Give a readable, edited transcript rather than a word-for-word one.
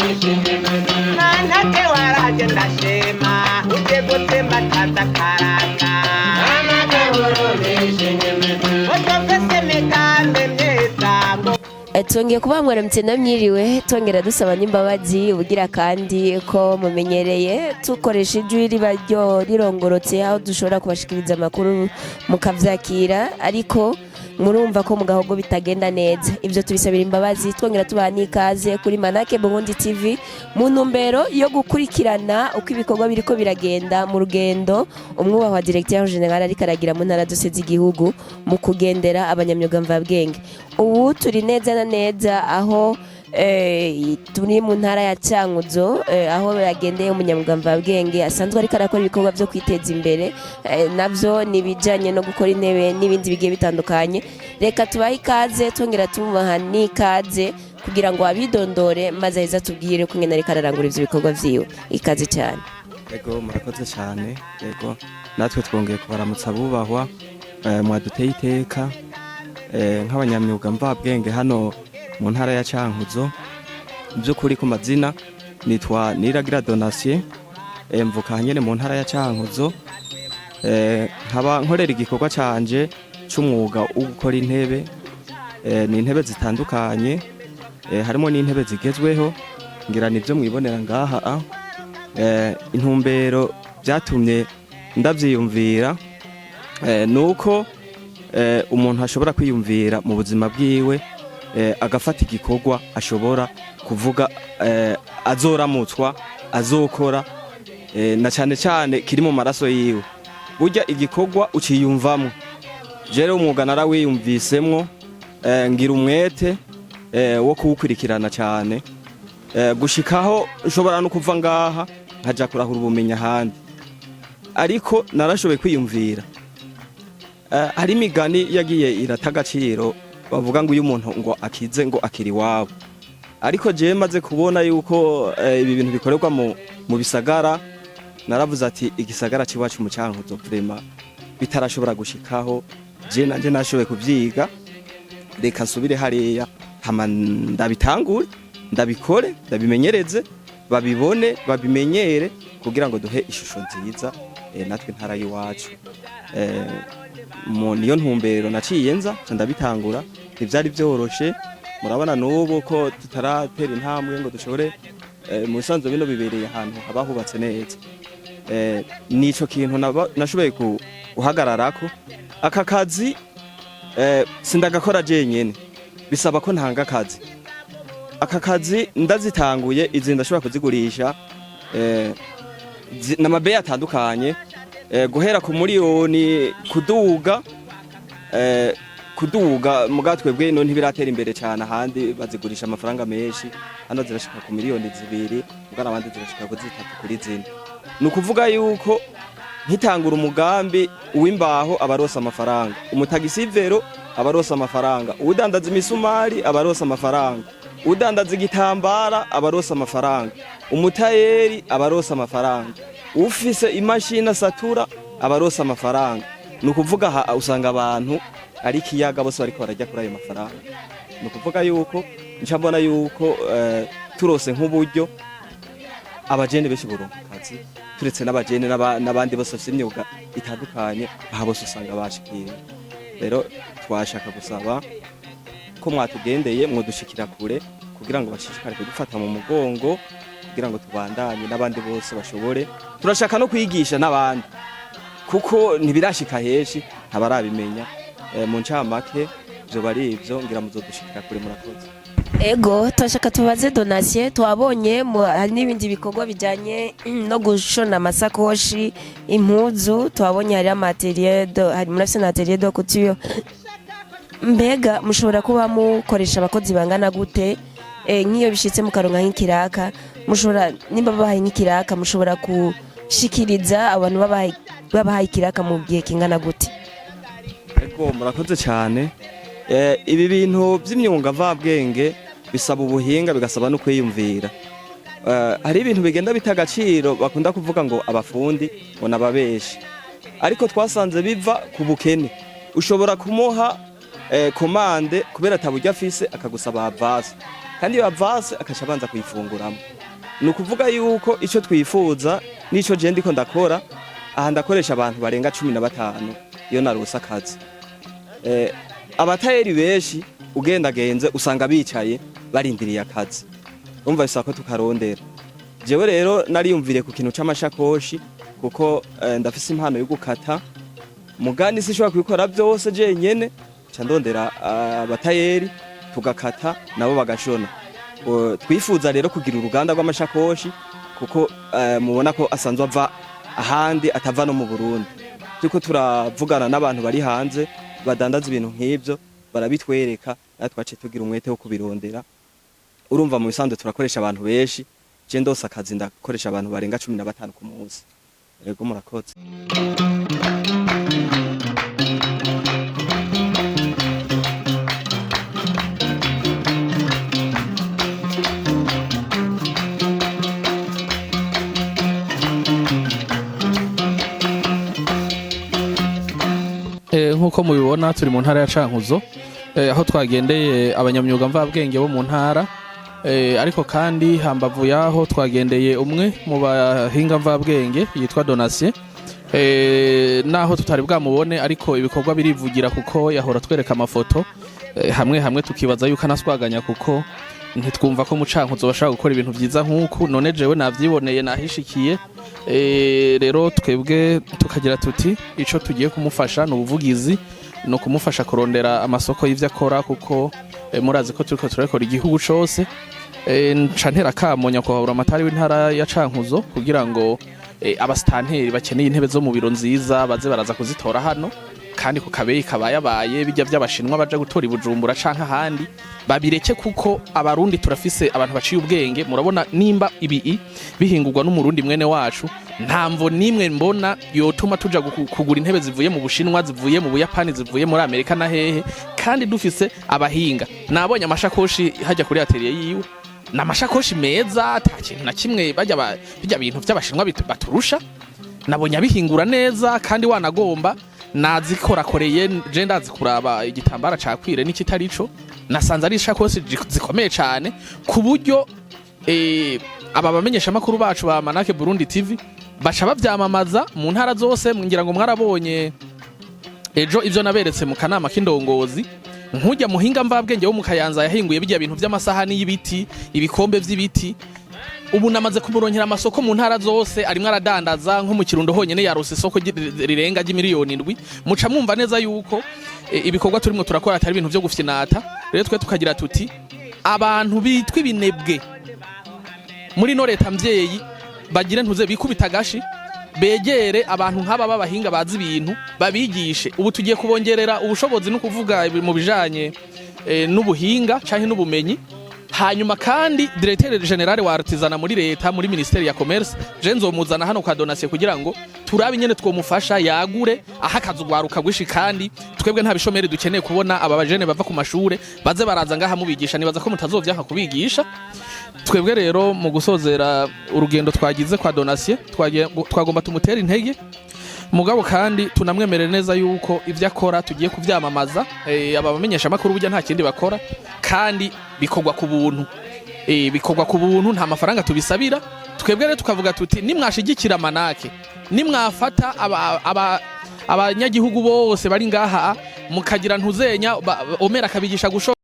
Manake waraje ndashema uje gutema tatakaranga Otofese mekambe myesango Twongeye kuba mwaramutse namyiriwe twongera dusaba n'imbabazi ubugira kandi ko mumenyereye tukoresha ijwi ribaryo rirongorotse aho dushobora kubashikiriza amakuru mukavyakira ariko murumva ko mugahogo bitagenda neza ivyo tubisabira imbabazi twongera tubaha n'ikaze kuri Manake Burundi TV mu ntumbero yo gukurikirana uko ibikorwa biriko biragenda mu rugendo umwubaha directeur general ariko aragira mu ntara zose z'igihugu mu kugendera abanyamyuga mvabwenge ubu turi neza na neza aho turi mu ntara ya Cankuzo aho yagendeye umunyamwuga mvabwenge asanzwe ariko arakora ibikorwa byo kwiteza imbere navyo nibijanye no gukora intebe n'ibindi bigiye bitandukanye reka tubahe ikaze twongera tumubaha n'ikaze kugira ngo abidondore maze aheza tubwire ko ngene ariko ararangura ivyo bikorwa vyiwe ikaze cyane Ego murakoze cyane ego natwe twongeye kubaramutsa bubahwa mwaduteye iteka nk'abanyamyuga mvabwenge hano mu ntara ya Cankuzo by'ukuri ku mazina nitwa Niragira Donatien mvuka nyene mu ntara ya Cankuzo nkaba nkorera igikorwa canje c'umwuga wo gukora intebe ni intebe zitandukanye harimo n'intebe zigezweho ngira nivyo mwibonera ngaha intumbero byatumye ndavyiyumvira nuko umuntu ashobora kwiyumvira mu buzima bwiwe agafata igikorwa ashobora kuvuga azoramutswa azokora na cyane cyane kiri mu maraso yiwe burya igikorwa uciyumvamo jere umwuga narawiyumvisemwo ngira umwete wo kuwukurikirana cyane gushikaho nshobora no kuva ngaha nkaja kurahura ubumenyi ahandi ariko narashoboye kwiyumvira hari imigani yagiye irata agaciro bavuga ngo uyu muntu ngo akize ngo akiri wabo ariko je maze kubona yuko ibi bintu bikorerwa mu bisagara naravuze ati igisagara ciwacu mu Cankuzo vraiment bitarashobora gushikaho je nanje nashoboye kuvyiga reka nsubire hariya hama ndabitangure ndabikore ndabimenyereze babibone babimenyere kugira ngo duhe ishusho nziza natwe ntara yiwacu niyo ntumbero naciye nza ndabitangura ntivyari byoroshe murabona nubu ko tutaratera intambwe ngo dushobore mu bisanzwe bino bibereye ahantu haba hubatse neza nico kintu nashoboye guhagararako aka kazi sindagakora jenyene bisaba ko ntanga akazi aka kazi ndazitanguye izi ndashobora kuzigurisha n'amabe atandukanye guhera ku miliyoni kuduga mugatwe bwe no ntibiratera imbere cyane ahandi bazigurisha amafaranga menshi hano zirashika ku miliyoni 2 mugana abandi zirashika ku 3 kuri 4 nukuvuga yuko nkitangura umugambi uwimbaho abarosa amafaranga umutagisivero abarosa amafaranga udandaza imisumari abarosa amafaranga udandaza igitambara abarosa amafaranga umutayeri abarosa amafaranga ufise imashini satura abarosa amafaranga nukuvuga usanga abantu ari kiyaga bose bariko barajya kuri ayo mafaranga nukuvuga yuko ncambona yuko turose nk'uburyo abajene beshi buronka kazi turetse n'abajene n'abandi bose bafite imyuga itandukanye aha bose usanga bashikira rero twashaka gusaba ko mwatugendeye mwodushikira kure kugira ngo bashishikare kudufata mu mugongo kugira ngo tubandanye n'abandi bose bashobore turashaka no kwigisha n'abandi kuko ntibirashika heshi ntabarabimenya mu ncamake byo bari ivyo ngira muzodushikira kure murakoze Ego turashaka tubaze Donatien twabonye hari n'ibindi bikorwa bijanye no gushona amasakoshi impuzu twabonye hari materiel hari muri atelier de couture mbega mushobora kuba mukoresha abakozi bangana gute nk'iyo bishitse mu karonka nk'ikiraka mushobora nimba babahaye nk'ikiraka mushobora kushikiriza abantu babahaye ikiraka mu gihe kingana gute Ego murakoze cyane ibi bintu by'imyuga mvabwenge bisaba ubuhinga bigasaba no kwiyumvira hari ibintu bigenda bitagaciro bakunda kuvuga ngo abafundi ngo nababeshi ariko twasanze biva ku bukene ushobora kumuha komande kubera atabujya afise akagusaba avase kandi iyo avase akaca abanza kuyifunguramo ni ukuvuga yuko icyo twifuza n'icyo je ndiko ndakora aha ndakoresha abantu barenga 15 iyo narose akazi. Abatayeri benshi ugendagenze usanga bicaye barindiriye akazi, umva bisa ko tukarondera. Jewe rero nariyumvire ku kintu c'amashakoshi kuko ndafise impano yo gukata, mugani sishobora kubikora byose je nyene, ca ndondera abatayeri tugakata nabo bagashona. Twifuza rero kugira uruganda rw'amashakoshi kuko mubona ko asanzwe ava ahandi atava no mu Burundi. Tuko turavugana n'abantu bari hanze badandaza ibintu nk'ibyo barabitwereka, natwace tugira umwete wo kubirondera. Urumva mu bisanzwe turakoresha abantu benshi, je ndose akazi ndakoresha abantu barenga 15 ku munsi. Yego murakoze. Nkuko mubibona turi mu ntara ya Cankuzo, aho twagendeye abanyamyuga mvabwenge bo mu ntara, ariko kandi hambavu yaho twagendeye umwe mu bahinga mvabwenge yitwa Donatien, naho tutari bwamubone ariko ibikorwa birivugira kuko yahora twereka amafoto, hamwe hamwe tukibaza yuko anaswaganya kuko ntitwumva ko mu Cankuzo bashaka gukora ibintu byiza nkuko. None jewe navyiboneye nahishikiye, rero twebwe tukagira tuti ico tugiye kumufasha n'ubuvugizi no kumufasha kurondera amasoko y'ivyo akora kuko murazi ko turiko turakora igihugu cose. Nca ntera kamonya ko habura amatari w'intara ya Cankuzo kugira ngo abastanteri bakeneye intebe zo mu biro nziza baze baraza kuzitora hano, kandi ku kabeyi kabayabaye bijya by'abashinwa baje gutora ibujumbura canka handi babireke kuko abarundi turafise abantu baciye ubwenge. Murabona nimba ibi bihingurwa n'umurundi mwene wacu, ntamvo nimwe mbona yotuma tuja kugura intebe zivuye mu Bushinwa, zivuye mu Buyapani, zivuye muri Amerika na hehe, kandi dufise abahinga. Nabonye amashakoshi hajya kuri atelier yiwe, na amashakoshi meza ata kintu na kimwe bijya bintu by'abashinwa baturusha. Nabonye abihingura neza kandi wanagomba nazikorakoreye je ndazi kuraba igitambara cakwire n'ikitarico, nasanze ari ishakoshi zikomeye cyane ku buryo aba bamenyesha makuru bacu ba Manake Burundi TV baca bavyamamaza mu ntara zose. Ngira ngo mwarabonye ejo ivyo naberetse mu kanama k'indongozi, nkujya muhinga mvabwenge wo mu Kayanza yahinguye bijya bintu by'amasahani y'ibiti, ibikombe vy'ibiti. Ubu namaze kumuronkera amasoko mu ntara zose, arimwe aradandaza nko mu Kirundo honyene yarose isoko rirenga y'imiliyoni 7. Muca mwumva neza yuko ibikorwa turimo turakora atari ibintu byo gufyinata. Rero twe tukagira tuti abantu bitwa ibinebwe muri no leta mvyeyi bagire ntuze bikubita gashi, begere abantu nk'aba babahinga bazi ibintu babigishe. Ubu tugiye kubongerera ubushobozi no kuvuga mu bijanye n'ubuhinga canke n'ubumenyi. Hanyuma kandi Directeur General wa Artisanat muri leta muri Ministeri ya Commerce je nzomuzana hano kwa Donatien kugira ngo turabe nyene twomufasha yagure ahakaza ugwaruka gwishi, kandi twebwe nta bishomeri dukeneye kubona aba bajene bava ku mashure baze baraza ngaha mubigisha, nibaza ko mutazovyanka kubigisha. Twebwe rero mu gusozera urugendo twagize kwa Donatien twagomba tumutera intege, mugabo kandi tunamwemerera neza yuko ivyo akora tugiye kuvyamamaza. Aba bamenyesha makuru burya nta kindi bakora kandi bikorwa ku buntu, bikorwa ku buntu, nta mafaranga tubisabira. Twebwe rero tukavuga tuti nimwashigikira Manake, nimwafata abanyagihugu bose bari ngaha mukagira ntuzenya Omera akabigisha gusho